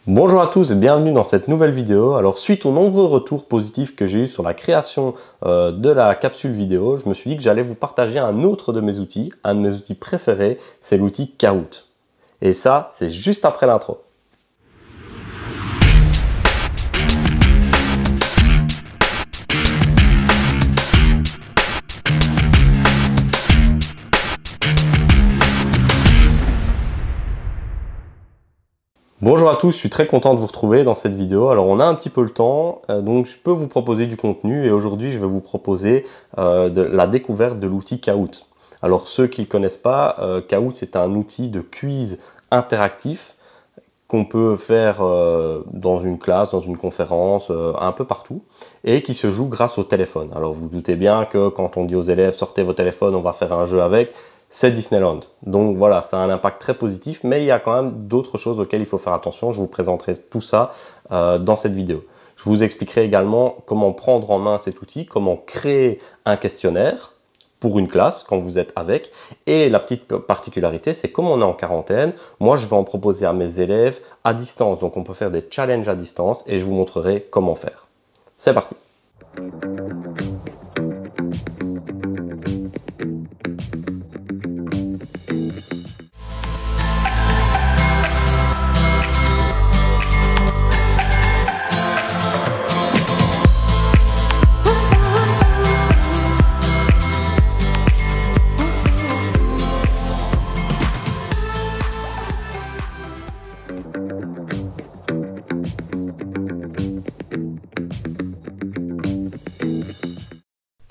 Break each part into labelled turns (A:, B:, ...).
A: Bonjour à tous et bienvenue dans cette nouvelle vidéo. Alors suite aux nombreux retours positifs que j'ai eu sur la création de la capsule vidéo, je me suis dit que j'allais vous partager un autre de mes outils, un de mes outils préférés, c'est l'outil Kahoot. Et ça, c'est juste après l'intro. Bonjour à tous, je suis très content de vous retrouver dans cette vidéo. Alors on a un petit peu le temps, donc je peux vous proposer du contenu et aujourd'hui je vais vous proposer de la découverte de l'outil Kahoot. Alors ceux qui ne le connaissent pas, Kahoot c'est un outil de quiz interactif qu'on peut faire dans une classe, dans une conférence, un peu partout, et qui se joue grâce au téléphone. Alors vous doutez bien que quand on dit aux élèves sortez vos téléphones, on va faire un jeu avec, c'est Disneyland. Donc voilà, ça a un impact très positif, mais il y a quand même d'autres choses auxquelles il faut faire attention. Je vous présenterai tout ça dans cette vidéo. Je vous expliquerai également comment prendre en main cet outil, comment créer un questionnaire pour une classe quand vous êtes avec. Et la petite particularité, c'est comme on est en quarantaine, moi je vais en proposer à mes élèves à distance. Donc on peut faire des challenges à distance et je vous montrerai comment faire. C'est parti!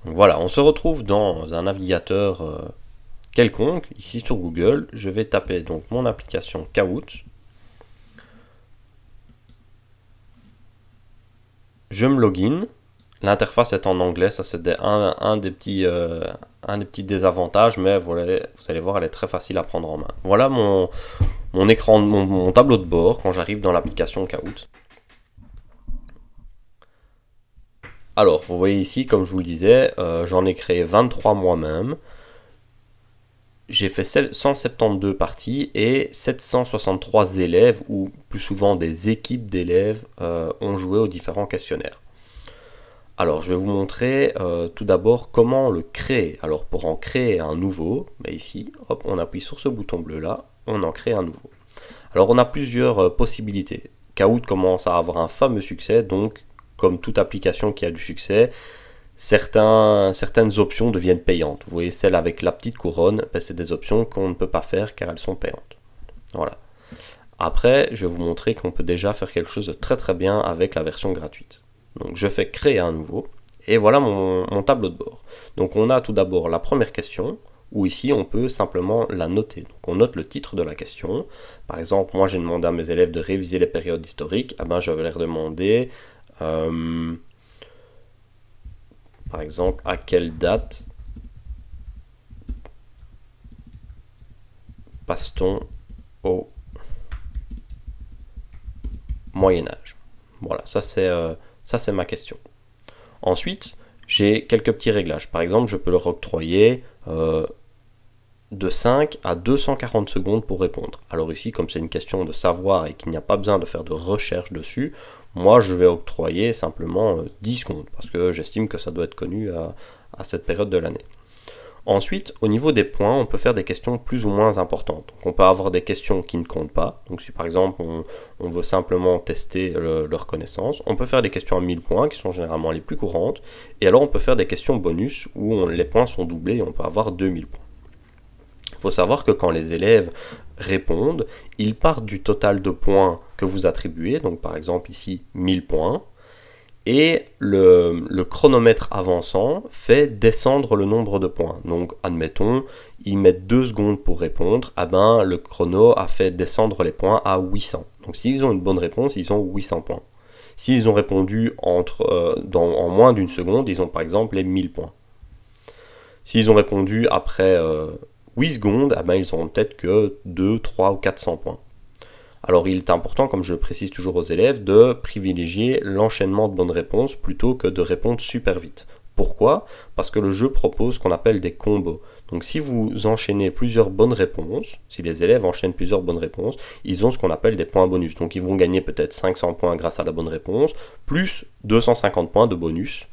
A: Voilà, on se retrouve dans un navigateur quelconque, ici sur Google. Je vais taper donc mon application Kahoot. Je me login. L'interface est en anglais, ça c'est un des petits désavantages, mais vous allez voir, elle est très facile à prendre en main. Voilà mon écran, mon tableau de bord quand j'arrive dans l'application Kahoot. Alors, vous voyez ici, comme je vous le disais, j'en ai créé 23 moi-même. J'ai fait 172 parties et 763 élèves, ou plus souvent des équipes d'élèves, ont joué aux différents questionnaires. Alors, je vais vous montrer tout d'abord comment le créer. Alors, pour en créer un nouveau, ici, hop, on appuie sur ce bouton bleu là, on en crée un nouveau. Alors, on a plusieurs possibilités. Kahoot commence à avoir un fameux succès, donc comme toute application qui a du succès, certaines options deviennent payantes. Vous voyez, celle avec la petite couronne, c'est des options qu'on ne peut pas faire car elles sont payantes. Voilà. Après, je vais vous montrer qu'on peut déjà faire quelque chose de très très bien avec la version gratuite. Donc je fais créer un nouveau, et voilà mon tableau de bord. Donc on a tout d'abord la première question, où ici on peut simplement la noter. Donc on note le titre de la question. Par exemple, moi j'ai demandé à mes élèves de réviser les périodes historiques. Je vais leur demander... par exemple, à quelle date passe-t-on au Moyen-Âge? Voilà, ça c'est ma question. Ensuite, j'ai quelques petits réglages. Par exemple, je peux leur octroyer de 5 à 240 secondes pour répondre. Alors ici, comme c'est une question de savoir et qu'il n'y a pas besoin de faire de recherche dessus, moi je vais octroyer simplement 10 secondes parce que j'estime que ça doit être connu à cette période de l'année. Ensuite, au niveau des points, on peut faire des questions plus ou moins importantes. Donc on peut avoir des questions qui ne comptent pas. Donc si par exemple on veut simplement tester leur connaissance, on peut faire des questions à 1000 points qui sont généralement les plus courantes. Et alors on peut faire des questions bonus où les points sont doublés et on peut avoir 2000 points. Il faut savoir que quand les élèves répondent, ils partent du total de points que vous attribuez, donc par exemple ici 1000 points, et le chronomètre avançant fait descendre le nombre de points. Donc admettons, ils mettent 2 secondes pour répondre, le chrono a fait descendre les points à 800. Donc s'ils ont une bonne réponse, ils ont 800 points. S'ils ont répondu en moins d'une seconde, ils ont par exemple les 1000 points. S'ils ont répondu après 8 secondes, ils n'auront peut-être que 2, 3 ou 400 points. Alors il est important, comme je le précise toujours aux élèves, de privilégier l'enchaînement de bonnes réponses plutôt que de répondre super vite. Pourquoi? Parce que le jeu propose ce qu'on appelle des combos. Donc si vous enchaînez plusieurs bonnes réponses, si les élèves enchaînent plusieurs bonnes réponses, ils ont ce qu'on appelle des points bonus. Donc ils vont gagner peut-être 500 points grâce à la bonne réponse, plus 250 points de bonus,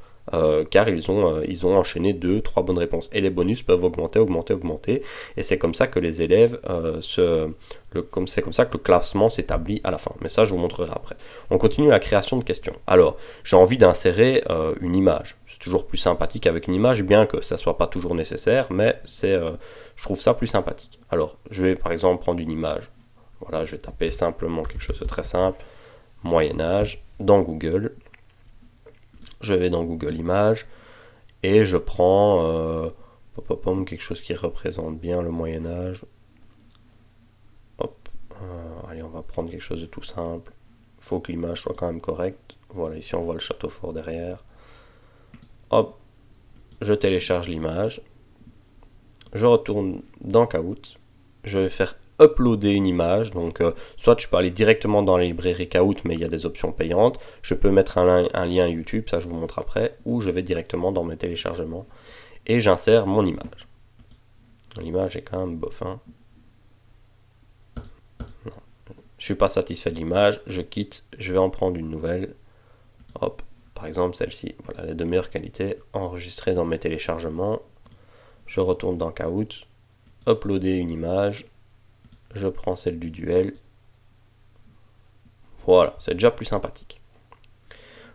A: car ils ont enchaîné 2-3 bonnes réponses. Et les bonus peuvent augmenter, augmenter, augmenter. Et c'est comme ça que les élèves, c'est comme ça que le classement s'établit à la fin. Mais ça, je vous montrerai après. On continue la création de questions. Alors, j'ai envie d'insérer une image. C'est toujours plus sympathique avec une image, bien que ça ne soit pas toujours nécessaire, mais je trouve ça plus sympathique. Alors, je vais par exemple prendre une image. Voilà, je vais taper simplement quelque chose de très simple. Moyen-Âge, dans Google. Je vais dans Google Images et je prends quelque chose qui représente bien le Moyen-Âge. Hop, allez, on va prendre quelque chose de tout simple. Il faut que l'image soit quand même correcte. Voilà, ici on voit le château fort derrière. Hop, je télécharge l'image. Je retourne dans Kahoot. Je vais faire uploader une image, donc soit je peux aller directement dans la librairie Kahoot, mais il y a des options payantes, je peux mettre un lien YouTube, ça je vous montre après, ou je vais directement dans mes téléchargements et j'insère mon image. L'image est quand même bof, hein. Non. Je suis pas satisfait de l'image, je quitte, je vais en prendre une nouvelle. Hop, par exemple celle-ci, voilà, elle est de meilleure qualité, enregistrée dans mes téléchargements. Je retourne dans Kahoot, uploader une image. Je prends celle du duel. Voilà, c'est déjà plus sympathique.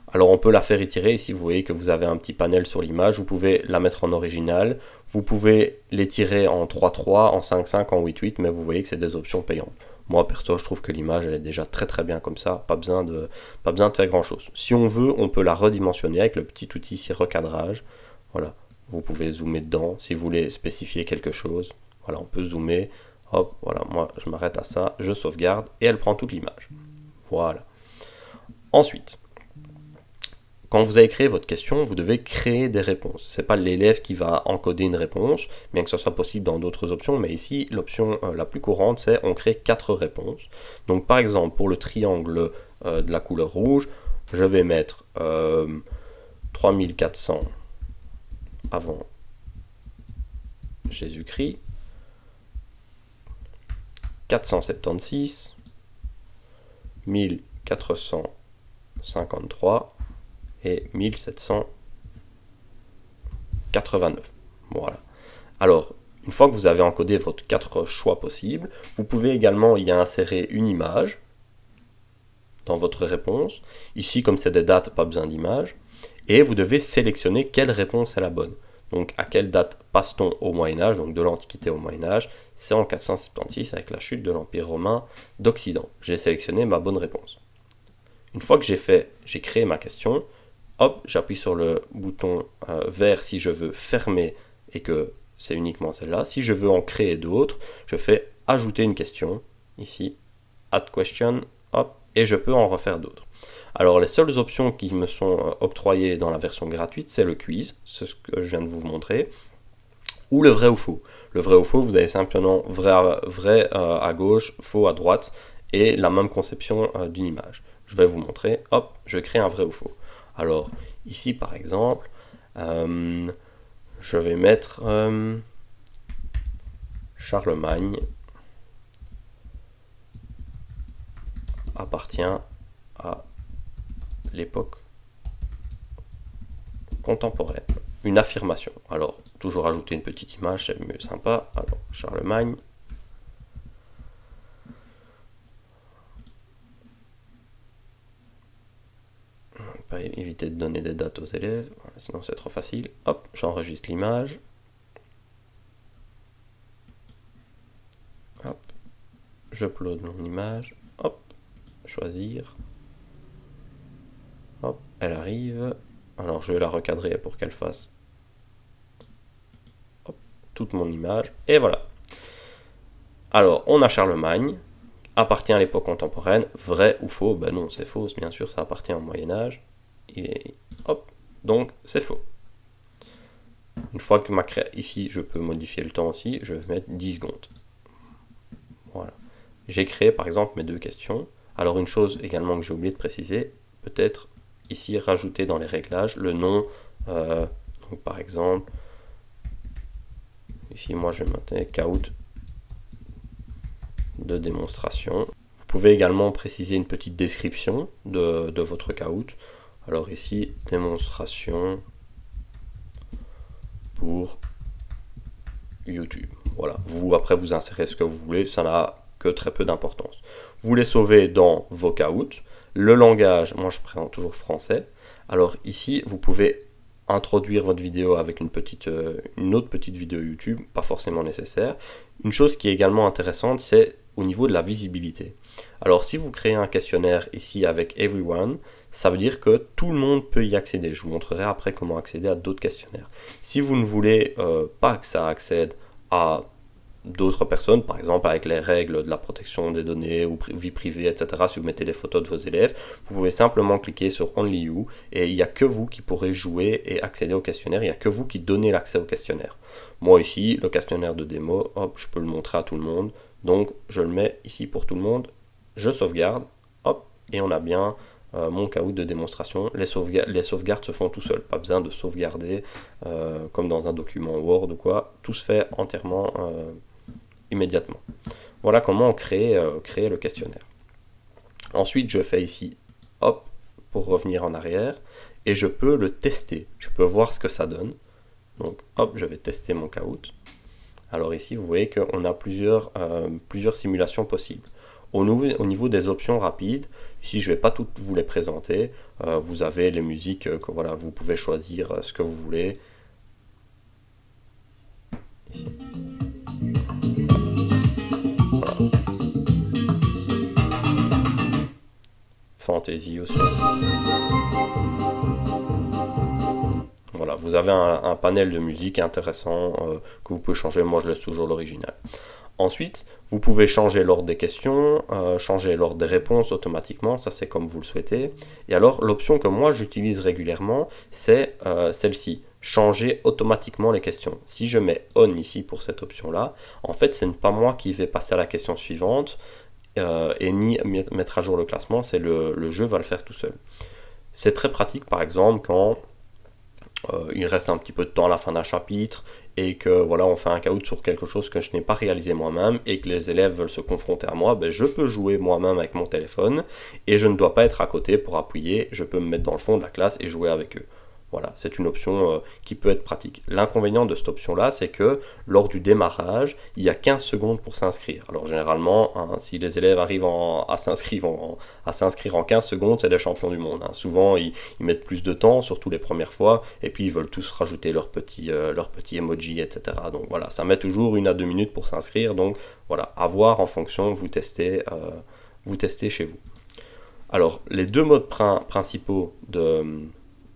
A: Alors on peut la faire étirer. Ici vous voyez que vous avez un petit panel sur l'image. Vous pouvez la mettre en original. Vous pouvez l'étirer en 3.3, en 5.5, en 8.8, mais vous voyez que c'est des options payantes. Moi perso je trouve que l'image elle est déjà très bien comme ça. Pas besoin de faire grand chose. Si on veut, on peut la redimensionner avec le petit outil ici recadrage. Voilà, vous pouvez zoomer dedans si vous voulez spécifier quelque chose. Voilà, on peut zoomer. Hop, voilà, moi je m'arrête à ça, je sauvegarde et elle prend toute l'image. Voilà. Ensuite, quand vous avez créé votre question, vous devez créer des réponses. Ce n'est pas l'élève qui va encoder une réponse, bien que ce soit possible dans d'autres options, mais ici, l'option la plus courante, c'est on crée 4 réponses. Donc par exemple, pour le triangle de la couleur rouge, je vais mettre 3400 avant Jésus-Christ, 476, 1453 et 1789. Voilà. Alors, une fois que vous avez encodé votre 4 choix possibles, vous pouvez également y insérer une image dans votre réponse. Ici, comme c'est des dates, pas besoin d'image. Et vous devez sélectionner quelle réponse est la bonne. Donc, à quelle date passe-t-on au Moyen-Âge, donc de l'Antiquité au Moyen-Âge? C'est en 476 avec la chute de l'Empire romain d'Occident. J'ai sélectionné ma bonne réponse. Une fois que j'ai créé ma question, hop, j'appuie sur le bouton vert si je veux fermer et que c'est uniquement celle-là. Si je veux en créer d'autres, je fais ajouter une question, ici, add question, hop, et je peux en refaire d'autres. Alors les seules options qui me sont octroyées dans la version gratuite, c'est le quiz, c'est ce que je viens de vous montrer, ou le vrai ou faux. Le vrai ou faux, vous avez simplement vrai à gauche, faux à droite, et la même conception d'une image. Je vais vous montrer, hop, je crée un vrai ou faux. Alors ici par exemple, je vais mettre Charlemagne appartient à l'époque contemporaine. Une affirmation. Alors, toujours ajouter une petite image, c'est mieux sympa. Alors, Charlemagne. Pas éviter de donner des dates aux élèves, voilà, sinon c'est trop facile. Hop, j'enregistre l'image. Hop, j'upload mon image. Hop, choisir. Hop, elle arrive. Alors je vais la recadrer pour qu'elle fasse hop, toute mon image. Et voilà. Alors, on a Charlemagne, appartient à l'époque contemporaine, vrai ou faux? Ben non, c'est faux, bien sûr, ça appartient au Moyen-Âge. Hop, donc c'est faux. Une fois que ici, je peux modifier le temps aussi, je vais mettre 10 secondes. Voilà. J'ai créé par exemple mes 2 questions. Alors une chose également que j'ai oublié de préciser, peut-être ici rajouter dans les réglages le nom, donc par exemple, ici, moi, je vais mettre Kahoot de démonstration. Vous pouvez également préciser une petite description de votre Kahoot. Alors ici, démonstration pour YouTube. Voilà, vous après vous insérez ce que vous voulez, ça n'a que très peu d'importance. Vous les sauvez dans vos Kahoot. Le langage, moi je prends toujours français. Alors ici, vous pouvez introduire votre vidéo avec une autre petite vidéo YouTube, pas forcément nécessaire. Une chose qui est également intéressante, c'est au niveau de la visibilité. Alors si vous créez un questionnaire ici avec Everyone, ça veut dire que tout le monde peut y accéder. Je vous montrerai après comment accéder à d'autres questionnaires. Si vous ne voulez pas que ça accède à d'autres personnes, par exemple avec les règles de la protection des données ou vie privée, etc. Si vous mettez des photos de vos élèves, vous pouvez simplement cliquer sur Only You et il n'y a que vous qui pourrez jouer et accéder au questionnaire, il n'y a que vous qui donnez l'accès au questionnaire. Moi ici, le questionnaire de démo, hop, je peux le montrer à tout le monde, donc je le mets ici pour tout le monde, je sauvegarde, hop, et on a bien mon Kahoot de démonstration. Les sauvegardes se font tout seuls, pas besoin de sauvegarder comme dans un document Word ou quoi, tout se fait entièrement immédiatement. Voilà comment on crée le questionnaire. Ensuite, je fais ici, hop, pour revenir en arrière, et je peux le tester. Je peux voir ce que ça donne. Donc, hop, je vais tester mon Kahoot. Alors ici, vous voyez qu'on a plusieurs simulations possibles. Au niveau des options rapides, ici je ne vais pas toutes vous les présenter. Vous avez les musiques que voilà, vous pouvez choisir ce que vous voulez. Ici. Voilà. Fantasy aussi. Voilà, vous avez un panel de musique intéressant que vous pouvez changer. Moi, je laisse toujours l'original. Ensuite, vous pouvez changer l'ordre des questions, changer l'ordre des réponses automatiquement, ça c'est comme vous le souhaitez. Et alors, l'option que moi j'utilise régulièrement, c'est celle-ci, changer automatiquement les questions. Si je mets on ici pour cette option-là, en fait, ce n'est pas moi qui vais passer à la question suivante et ni mettre à jour le classement, c'est le jeu va le faire tout seul. C'est très pratique, par exemple, quand il reste un petit peu de temps à la fin d'un chapitre et que voilà, on fait un Kahoot sur quelque chose que je n'ai pas réalisé moi-même et que les élèves veulent se confronter à moi, ben je peux jouer moi-même avec mon téléphone et je ne dois pas être à côté pour appuyer, je peux me mettre dans le fond de la classe et jouer avec eux. Voilà, c'est une option qui peut être pratique. L'inconvénient de cette option-là, c'est que lors du démarrage, il y a 15 secondes pour s'inscrire. Alors généralement, hein, si les élèves arrivent à s'inscrire en 15 secondes, c'est des champions du monde. Hein. Souvent, ils mettent plus de temps, surtout les premières fois, et puis ils veulent tous rajouter leur petit emoji, etc. Donc voilà, ça met toujours 1 à 2 minutes pour s'inscrire. Donc voilà, à voir en fonction, vous testez chez vous. Alors, les deux modes principaux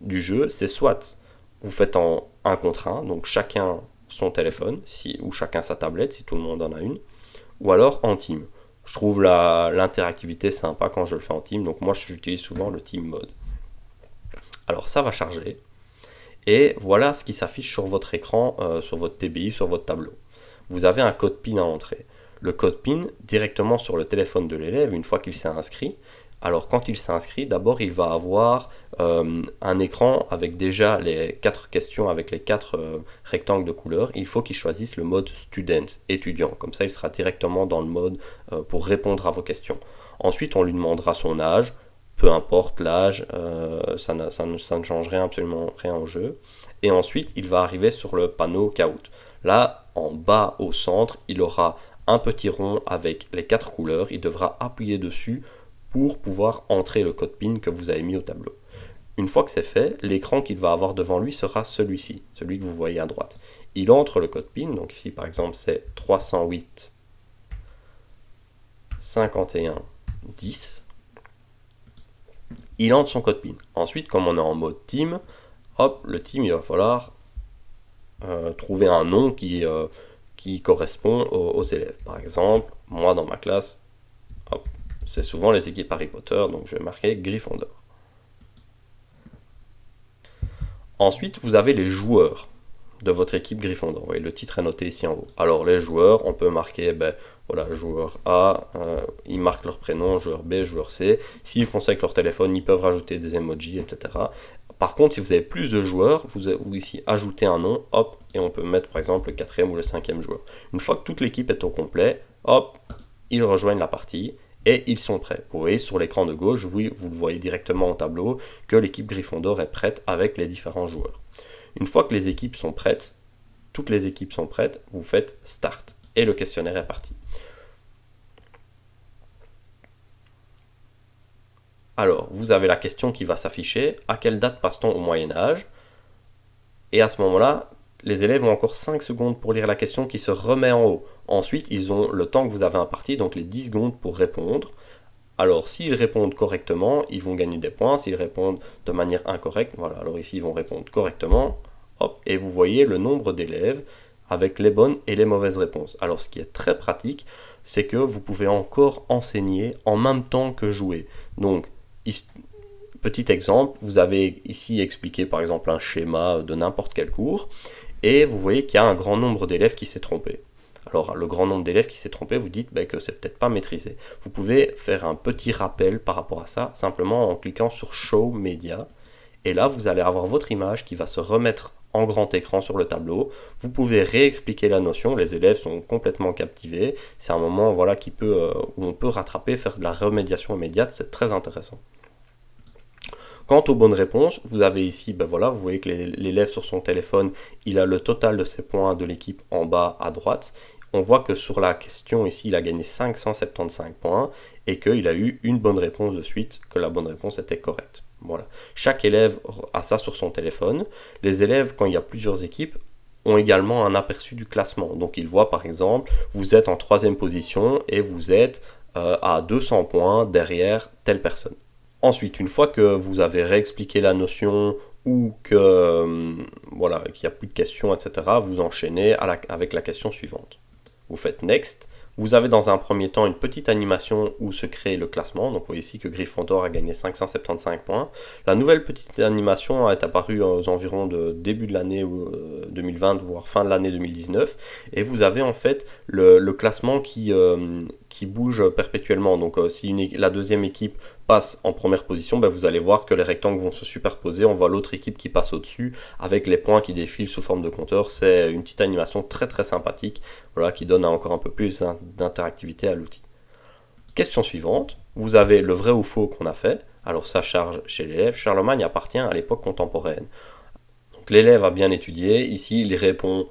A: du jeu, c'est soit vous faites en 1 contre 1, donc chacun son téléphone, ou chacun sa tablette, si tout le monde en a une, ou alors en team. Je trouve l'interactivité sympa quand je le fais en team, donc moi j'utilise souvent le team mode. Alors ça va charger, et voilà ce qui s'affiche sur votre écran, sur votre TBI, sur votre tableau. Vous avez un code PIN à entrer. Le code PIN, directement sur le téléphone de l'élève, une fois qu'il s'est inscrit. Alors quand il s'inscrit, d'abord il va avoir un écran avec déjà les 4 questions, avec les 4 rectangles de couleur. Il faut qu'il choisisse le mode student, étudiant. Comme ça il sera directement dans le mode pour répondre à vos questions. Ensuite on lui demandera son âge, peu importe l'âge, ça ne change absolument rien au jeu. Et ensuite il va arriver sur le panneau Kahoot. Là en bas au centre, il aura un petit rond avec les 4 couleurs. Il devra appuyer dessus pour pouvoir entrer le code PIN que vous avez mis au tableau. Une fois que c'est fait, l'écran qu'il va avoir devant lui sera celui-ci, celui que vous voyez à droite. Il entre le code PIN, donc ici par exemple c'est 308 51 10. Il entre son code PIN. Ensuite, comme on est en mode team, hop, le team, il va falloir trouver un nom qui correspond aux élèves. Par exemple, moi dans ma classe, hop, c'est souvent les équipes Harry Potter, donc je vais marquer Gryffondor. Ensuite, vous avez les joueurs. de votre équipe Gryffondor. Vous voyez, le titre est noté ici en haut. Alors les joueurs, on peut marquer, voilà, joueur A, ils marquent leur prénom, joueur B, joueur C. S'ils font ça avec leur téléphone, ils peuvent rajouter des emojis, etc. Par contre, si vous avez plus de joueurs, vous ici ajoutez un nom, hop, et on peut mettre par exemple le 4e ou le 5e joueur. Une fois que toute l'équipe est au complet, hop, ils rejoignent la partie et ils sont prêts. Vous voyez sur l'écran de gauche, vous le voyez directement au tableau, que l'équipe Gryffondor est prête avec les différents joueurs. Une fois que les équipes sont prêtes, toutes les équipes sont prêtes, vous faites Start et le questionnaire est parti. Alors, vous avez la question qui va s'afficher, à quelle date passe-t-on au Moyen-Âge? Et à ce moment-là, les élèves ont encore 5 secondes pour lire la question qui se remet en haut. Ensuite, ils ont le temps que vous avez imparti, donc les 10 secondes pour répondre. Alors, s'ils répondent correctement, ils vont gagner des points. S'ils répondent de manière incorrecte, voilà, alors ici, ils vont répondre correctement. Hop, et vous voyez le nombre d'élèves avec les bonnes et les mauvaises réponses. Alors, ce qui est très pratique, c'est que vous pouvez encore enseigner en même temps que jouer. Donc, petit exemple, vous avez ici expliqué par exemple un schéma de n'importe quel cours, et vous voyez qu'il y a un grand nombre d'élèves qui s'est trompé. Alors, le grand nombre d'élèves qui s'est trompé, vous dites que c'est peut-être pas maîtrisé. Vous pouvez faire un petit rappel par rapport à ça, simplement en cliquant sur Show Media. Et là, vous allez avoir votre image qui va se remettre en grand écran sur le tableau. Vous pouvez réexpliquer la notion, les élèves sont complètement captivés. C'est un moment voilà, où on peut rattraper, faire de la remédiation immédiate, c'est très intéressant. Quant aux bonnes réponses, vous avez ici, voilà, vous voyez que l'élève sur son téléphone, il a le total de ses points de l'équipe en bas à droite. On voit que sur la question ici, il a gagné 575 points et qu'il a eu une bonne réponse de suite, que la bonne réponse était correcte. Voilà. Chaque élève a ça sur son téléphone. Les élèves, quand il y a plusieurs équipes, ont également un aperçu du classement. Donc ils voient par exemple, vous êtes en 3e position et vous êtes à 200 points derrière telle personne. Ensuite, une fois que vous avez réexpliqué la notion ou que voilà, qu'il n'y a plus de questions, etc., vous enchaînez avec la question suivante. Vous faites Next. Vous avez dans un premier temps une petite animation où se crée le classement. Donc vous voyez ici que Gryffondor a gagné 575 points. La nouvelle petite animation est apparue aux environs de début de l'année 2020, voire fin de l'année 2019. Et vous avez en fait le classement qui bouge perpétuellement. Donc si la deuxième équipe passe en première position, vous allez voir que les rectangles vont se superposer. On voit l'autre équipe qui passe au-dessus avec les points qui défilent sous forme de compteur. C'est une petite animation très très sympathique, voilà, qui donne encore un peu plus d'interactivité à l'outil. Question suivante, vous avez le vrai ou faux qu'on a fait. Alors ça charge chez l'élève. Charlemagne appartient à l'époque contemporaine. Donc l'élève a bien étudié. Ici, il répond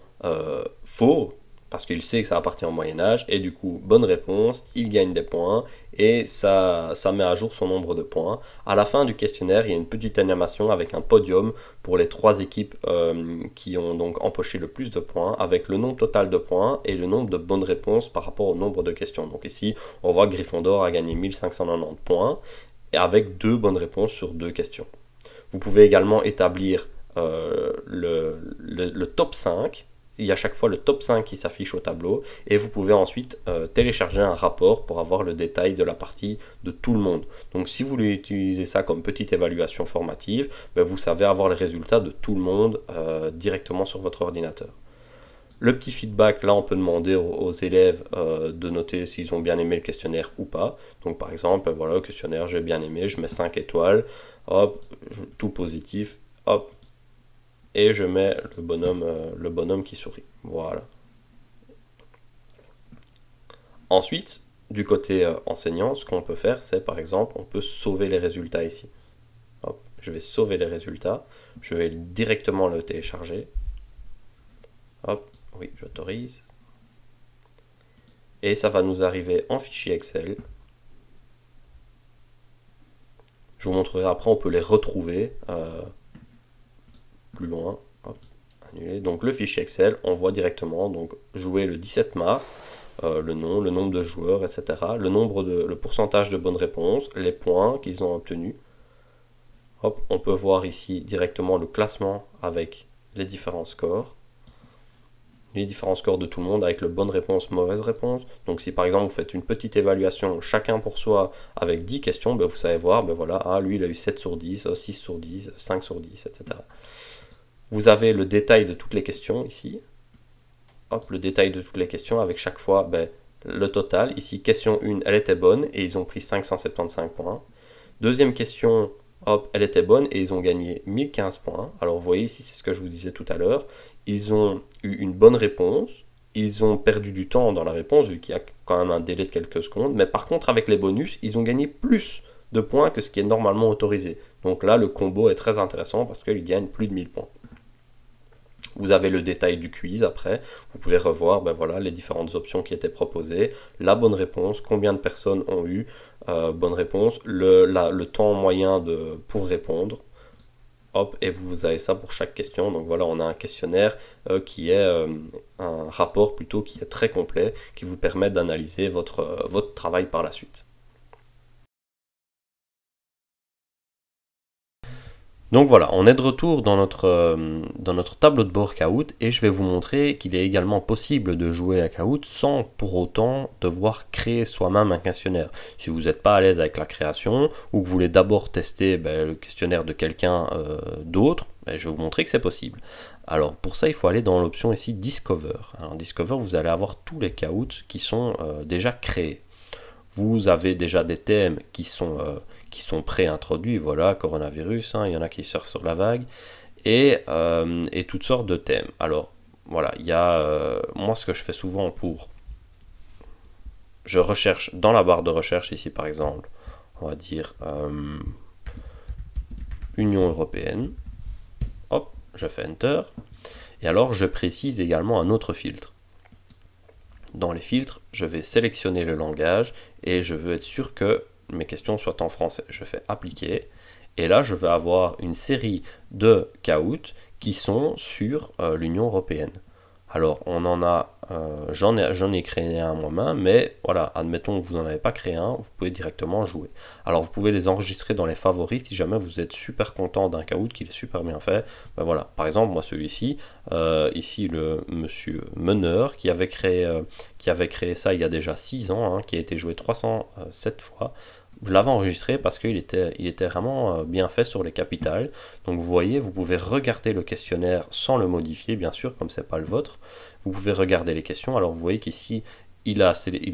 A: faux, parce qu'il sait que ça appartient au Moyen-Âge, et du coup, bonne réponse, il gagne des points, et ça met à jour son nombre de points. À la fin du questionnaire, il y a une petite animation avec un podium pour les 3 équipes qui ont donc empoché le plus de points, avec le nombre total de points et le nombre de bonnes réponses par rapport au nombre de questions. Donc ici, on voit que Gryffondor a gagné 1590 points, et avec 2 bonnes réponses sur 2 questions. Vous pouvez également établir le top 5, il y a chaque fois le top 5 qui s'affiche au tableau et vous pouvez ensuite télécharger un rapport pour avoir le détail de la partie de tout le monde. Donc si vous voulez utiliser ça comme petite évaluation formative, vous savez avoir les résultats de tout le monde directement sur votre ordinateur. Le petit feedback, là on peut demander aux élèves de noter s'ils ont bien aimé le questionnaire ou pas. Donc par exemple, voilà, le questionnaire j'ai bien aimé, je mets 5 étoiles, hop, tout positif, hop, et je mets le bonhomme qui sourit. Voilà. Ensuite, du côté enseignant, ce qu'on peut faire, c'est par exemple, on peut sauver les résultats ici. Hop, je vais sauver les résultats. Je vais directement le télécharger. Hop, oui, j'autorise. Et ça va nous arriver en fichier Excel. Je vous montrerai après, on peut les retrouver plus loin. Hop, annuler. Donc le fichier Excel, on voit directement donc jouer le 17 mars, le nom, le nombre de joueurs, etc. Le pourcentage de bonnes réponses, les points qu'ils ont obtenus. Hop, on peut voir ici directement le classement avec les différents scores. Les différents scores de tout le monde avec le bonne réponse, mauvaise réponse. Donc si par exemple vous faites une petite évaluation chacun pour soi avec 10 questions, vous savez voir, voilà, lui il a eu 7 sur 10, 6 sur 10, 5 sur 10, etc. Vous avez le détail de toutes les questions ici. Hop, le détail de toutes les questions avec chaque fois le total. Ici, question 1, elle était bonne et ils ont pris 575 points. Deuxième question, hop, elle était bonne et ils ont gagné 1015 points. Alors vous voyez ici, c'est ce que je vous disais tout à l'heure. Ils ont eu une bonne réponse. Ils ont perdu du temps dans la réponse vu qu'il y a quand même un délai de quelques secondes. Mais par contre, avec les bonus, ils ont gagné plus de points que ce qui est normalement autorisé. Donc là, le combo est très intéressant parce qu'ils gagnent plus de 1000 points. Vous avez le détail du quiz après, vous pouvez revoir voilà, les différentes options qui étaient proposées, la bonne réponse, combien de personnes ont eu bonne réponse, le temps moyen pour répondre. Hop, et vous avez ça pour chaque question. Donc voilà, on a un questionnaire qui est un rapport plutôt qui est très complet, qui vous permet d'analyser votre travail par la suite. Donc voilà, on est de retour dans notre tableau de bord Kahoot et je vais vous montrer qu'il est également possible de jouer à Kahoot sans pour autant devoir créer soi-même un questionnaire. Si vous n'êtes pas à l'aise avec la création ou que vous voulez d'abord tester le questionnaire de quelqu'un d'autre, je vais vous montrer que c'est possible. Alors pour ça, il faut aller dans l'option ici Discover. Alors Discover, vous allez avoir tous les Kahoot qui sont déjà créés. Vous avez déjà des thèmes qui sont pré-introduits, voilà, coronavirus, il y en a qui surfent sur la vague, et toutes sortes de thèmes. Alors, voilà, il y a, moi ce que je fais souvent je recherche dans la barre de recherche, ici par exemple, on va dire Union Européenne, hop, je fais Enter, et alors je précise également un autre filtre. Dans les filtres, je vais sélectionner le langage, et je veux être sûr que mes questions soient en français. Je fais appliquer et là je vais avoir une série de Kahoot qui sont sur l'Union Européenne. Alors on en a, j'en ai créé un moi-même, mais voilà, admettons que vous n'en avez pas créé un, vous pouvez directement jouer. Alors vous pouvez les enregistrer dans les favoris si jamais vous êtes super content d'un Kahoot qui est super bien fait. Voilà, par exemple moi celui-ci, ici le monsieur Meneur qui avait créé ça il y a déjà 6 ans, qui a été joué 307 fois. Je l'avais enregistré parce qu'il était vraiment bien fait sur les capitales. Donc vous voyez, vous pouvez regarder le questionnaire sans le modifier, bien sûr, comme c'est pas le vôtre. Vous pouvez regarder les questions. Alors vous voyez qu'ici, il a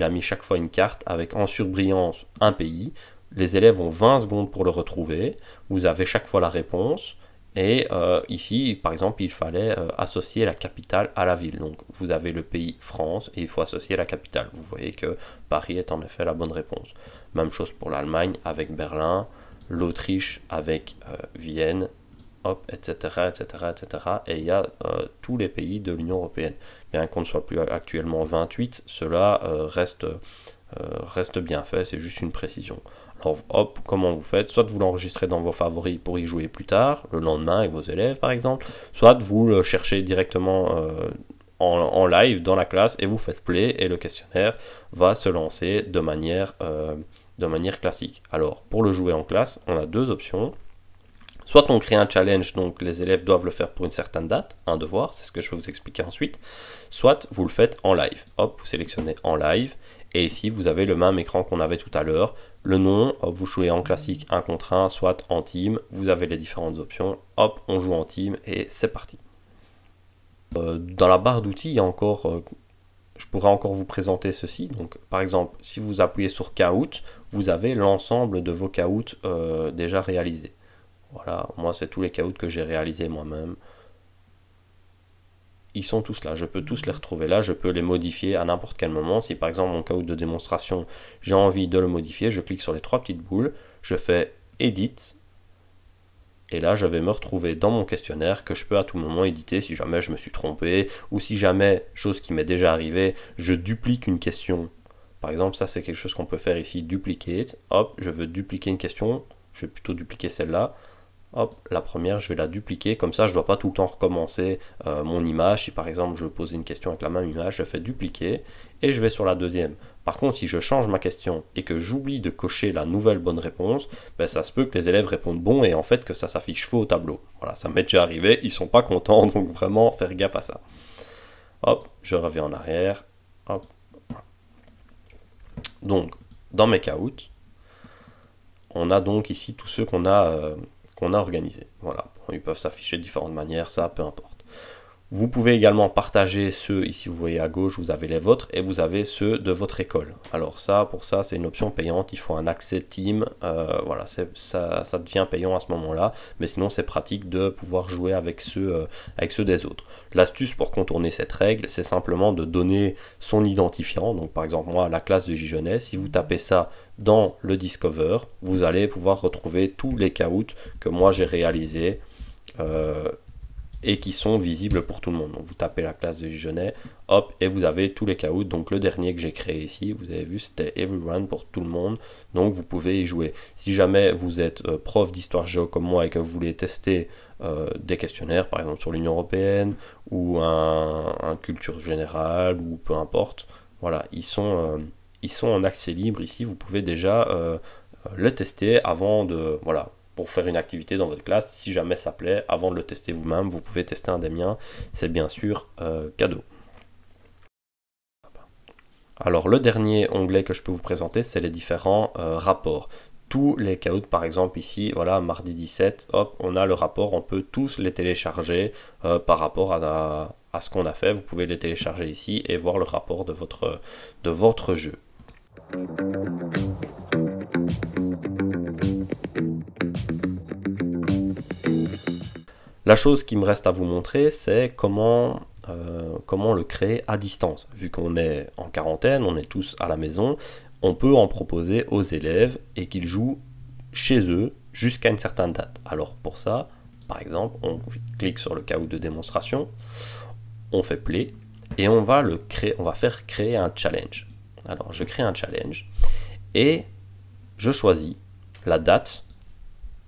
A: mis chaque fois une carte avec en surbrillance un pays. Les élèves ont 20 secondes pour le retrouver. Vous avez chaque fois la réponse. Et ici, par exemple, il fallait associer la capitale à la ville. Donc vous avez le pays France et il faut associer la capitale. Vous voyez que Paris est en effet la bonne réponse. Même chose pour l'Allemagne avec Berlin, l'Autriche avec Vienne, hop, etc., etc., etc. Et il y a tous les pays de l'Union Européenne. Bien qu'on ne soit plus actuellement 28, cela reste bien fait, c'est juste une précision. Alors hop, comment vous faites? Soit vous l'enregistrez dans vos favoris pour y jouer plus tard, le lendemain avec vos élèves par exemple, soit vous le cherchez directement en live dans la classe et vous faites play et le questionnaire va se lancer de manière classique. Alors pour le jouer en classe, on a deux options. Soit on crée un challenge, donc les élèves doivent le faire pour une certaine date, un devoir, c'est ce que je vais vous expliquer ensuite. Soit vous le faites en live. Hop, vous sélectionnez en live. Et ici, vous avez le même écran qu'on avait tout à l'heure. Le nom, hop, vous jouez en classique 1 contre 1, soit en team. Vous avez les différentes options. Hop, on joue en team et c'est parti. Dans la barre d'outils, il y a encore... je pourrais encore vous présenter ceci. Donc, par exemple, si vous appuyez sur Kahoot, vous avez l'ensemble de vos Kahoot déjà réalisés. Voilà, moi c'est tous les Kahoot que j'ai réalisés moi-même. Ils sont tous là, je peux tous les retrouver là, je peux les modifier à n'importe quel moment. Si par exemple mon Kahoot de démonstration, j'ai envie de le modifier, je clique sur les trois petites boules, je fais Edit, et là je vais me retrouver dans mon questionnaire que je peux à tout moment éditer si jamais je me suis trompé, ou si jamais, chose qui m'est déjà arrivée, je duplique une question. Par exemple, ça c'est quelque chose qu'on peut faire ici, duplicate, hop, je veux dupliquer une question, je vais plutôt dupliquer celle-là. Hop, la première, je vais la dupliquer, comme ça je ne dois pas tout le temps recommencer mon image. Si par exemple je veux poser une question avec la même image, je fais dupliquer et je vais sur la deuxième. Par contre, si je change ma question et que j'oublie de cocher la nouvelle bonne réponse, ça se peut que les élèves répondent bon et en fait que ça s'affiche faux au tableau. Voilà, ça m'est déjà arrivé, ils sont pas contents, donc vraiment faire gaffe à ça. Hop, je reviens en arrière. Hop. Donc, dans mes Kahoot, on a donc ici tous ceux qu'on a qu'on a organisé. Voilà, ils peuvent s'afficher de différentes manières, ça peu importe. Vous pouvez également partager ceux, ici vous voyez à gauche, vous avez les vôtres et vous avez ceux de votre école. Alors ça, pour ça, c'est une option payante, il faut un accès team, voilà, ça devient payant à ce moment-là, mais sinon c'est pratique de pouvoir jouer avec ceux des autres. L'astuce pour contourner cette règle, c'est simplement de donner son identifiant, donc par exemple moi, à la classe de Gigenet, si vous tapez ça dans le Discover, vous allez pouvoir retrouver tous les caouts que moi j'ai réalisés, et qui sont visibles pour tout le monde. Donc vous tapez la classe de Gigenet, hop, et vous avez tous les caouts. Donc le dernier que j'ai créé ici, vous avez vu, c'était Everyone pour tout le monde. Donc vous pouvez y jouer. Si jamais vous êtes prof d'histoire géo comme moi et que vous voulez tester des questionnaires, par exemple sur l'Union Européenne, ou un culture générale, ou peu importe, voilà, ils sont en accès libre ici. Vous pouvez déjà le tester avant de... Voilà, pour faire une activité dans votre classe, si jamais ça plaît, avant de le tester vous-même, vous pouvez tester un des miens, c'est bien sûr cadeau. Alors le dernier onglet que je peux vous présenter, c'est les différents rapports. Tous les caouts, par exemple ici, voilà, mardi 17, hop, on a le rapport, on peut tous les télécharger par rapport à ce qu'on a fait. Vous pouvez les télécharger ici et voir le rapport de votre jeu. La chose qui me reste à vous montrer, c'est comment le créer à distance. Vu qu'on est en quarantaine, on est tous à la maison, on peut en proposer aux élèves et qu'ils jouent chez eux jusqu'à une certaine date. Alors pour ça, par exemple, on clique sur le caout de démonstration, on fait play et on va faire créer un challenge. Alors je crée un challenge et je choisis la date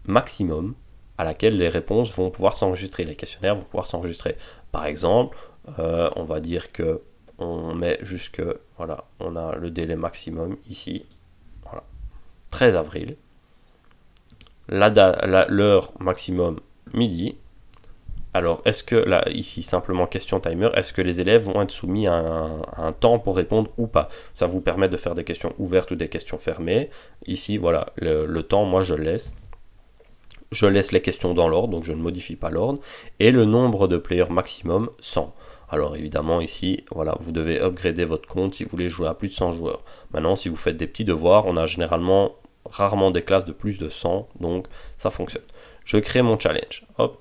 A: maximum à laquelle les réponses vont pouvoir s'enregistrer, les questionnaires vont pouvoir s'enregistrer. Par exemple, on va dire que on met jusque, voilà, on a le délai maximum ici, voilà, 13 avril, l'heure maximum midi. Alors, est-ce que, là, ici, simplement question timer, est-ce que les élèves vont être soumis à un temps pour répondre ou pas? Ça vous permet de faire des questions ouvertes ou des questions fermées. Ici, voilà, le temps, moi, je le laisse. Je laisse les questions dans l'ordre, donc je ne modifie pas l'ordre. Et le nombre de players maximum, 100. Alors évidemment ici, voilà, vous devez upgrader votre compte si vous voulez jouer à plus de 100 joueurs. Maintenant, si vous faites des petits devoirs, on a rarement des classes de plus de 100, donc ça fonctionne. Je crée mon challenge. Hop.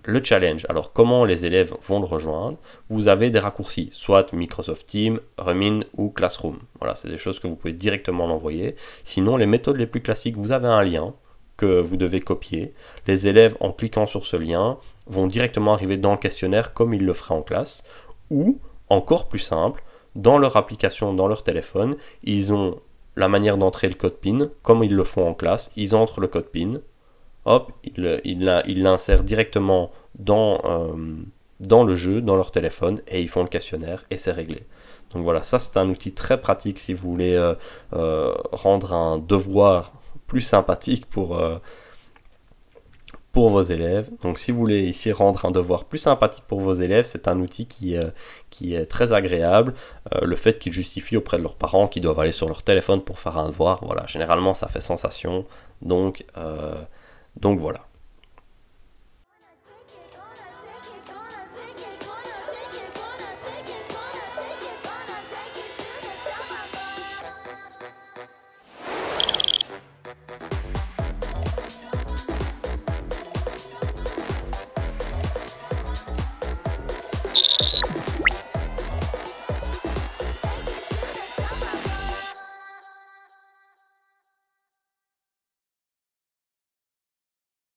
A: Le challenge, alors comment les élèves vont le rejoindre? Vous avez des raccourcis, soit Microsoft Teams, Remin ou Classroom. Voilà, c'est des choses que vous pouvez directement l'envoyer. Sinon, les méthodes les plus classiques, vous avez un lien que vous devez copier. Les élèves, en cliquant sur ce lien, vont directement arriver dans le questionnaire comme ils le feraient en classe. Ou, encore plus simple, dans leur application, dans leur téléphone, ils ont la manière d'entrer le code PIN, comme ils le font en classe. Ils entrent le code PIN. Hop, ils l'insèrent directement dans le jeu, dans leur téléphone, et ils font le questionnaire, et c'est réglé. Donc voilà, ça c'est un outil très pratique si vous voulez rendre un devoir plus sympathique pour vos élèves. Donc si vous voulez ici rendre un devoir plus sympathique pour vos élèves, c'est un outil qui est très agréable. Le fait qu'ils justifient auprès de leurs parents qu'ils doivent aller sur leur téléphone pour faire un devoir, voilà, généralement ça fait sensation. Donc voilà.